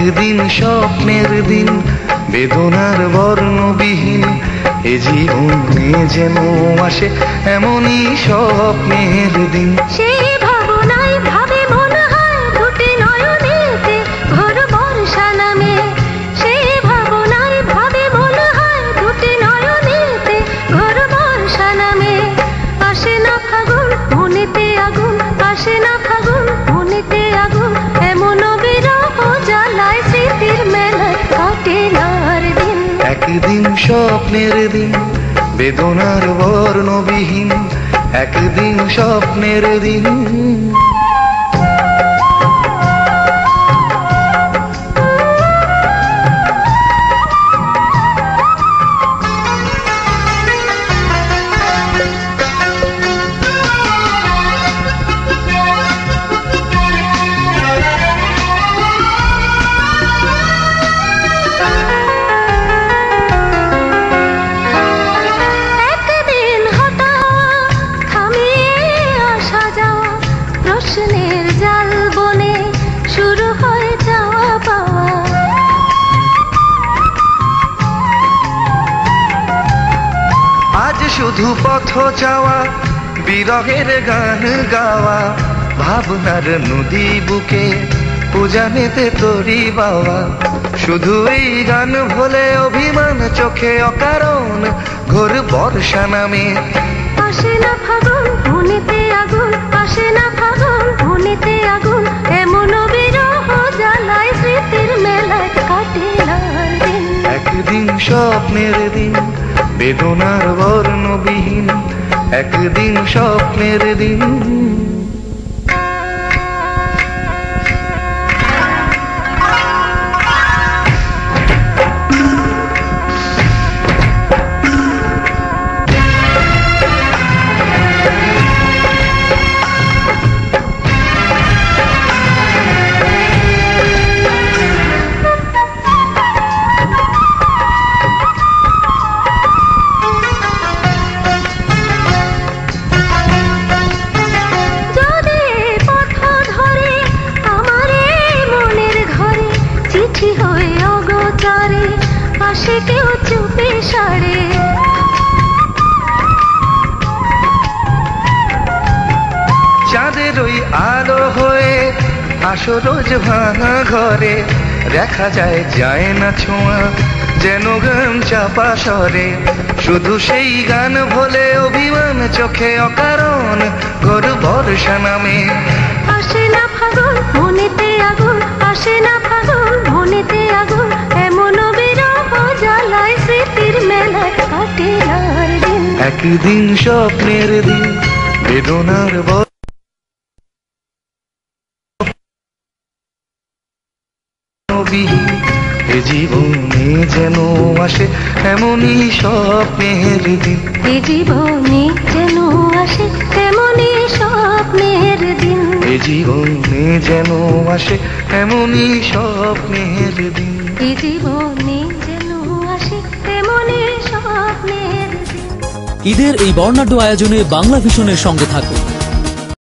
একদিন স্বপ্নের দিন, বেদনার বর্ণবিহীন এ জীবনে যেন আসে এমনই স্বপ্নের দিন। সেই ভাবনায় ভাবে মনে হয় দুটি নয়নেতে ঘোর বর্ষা নামে। সেই ভাবনায় ভাবে মনে হয় দুটি নয়নেতে ঘোর বর্ষা নামে। আসে না ফাগুন মনেতে আগুন, আসে না ফাগুন মনেতে আগুন, এমন বিরহ জ্বালায় স্মৃতির মেলায় কাটে না আর দিন। একদিন স্বপ্নের দিন, বেদনার বর্ণবিহীন একদিন স্বপ্নের দিন। একদিন হঠাৎ থামিয়ে আসা যাওয়া প্রশ্নের জাল বনে শুরু হয়ে যাওয়া পাওয়া। আজ শুধু পথ যাওয়া, বিরহের গান গাওয়া, ভাবনার নদী বুকে পূজানেতে তরি বাওয়া। শুধু এই গান ভোলে অভিমান চোখে অকারণ ঘোর বর্ষা নামে। আসে না ফাগুন মনেতে আগুন, আসে না ফাগুন মনেতে আগুন, এমন বিরহ জ্বালায় স্মৃতির মেলায় কাটে না আর দিন। একদিন স্বপ্নের দিন, বেদনার বর্ণবিহীন একদিন স্বপ্নের দিন। যদি পথ ধরে আমার এই মনের ঘরে চিঠি হয়ে অগোচরে আসে কেউ চুপে সারে। চাঁদের ওই আলো হয়ে আসো রোজ ভাঙা ঘরে, দেখা যায় যায় না ছোঁয়া যেন গান চাপা স্বরে। শুধু সেই গান ভোলে অভিমান চোখে অকারণ ঘোর বর্ষা নামে। আসে না ফাগুন মনেতে আগুন, আসে না ফাগুন মনেতে আগুন, এমন বিরহ জ্বালায় স্মৃতির মেলায় কাটে না আর দিন। একদিন স্বপ্নের দিন, বেদনার বর্ণবিহীন এ জীবনে যেন আসে এমনই স্বপ্নের দিন। এ জীবনে যেন আসে তেমনি স্বপ্নের দিন। এ জীবনে যেন আসে এমনই স্বপ্নের দিন। এ জীবনে যেন আসে তেমনি স্বপ্নের দিন। ঈদের এই বর্ণাঢ্য আয়োজনে বাংলা ভিশনের সঙ্গে থাকুন।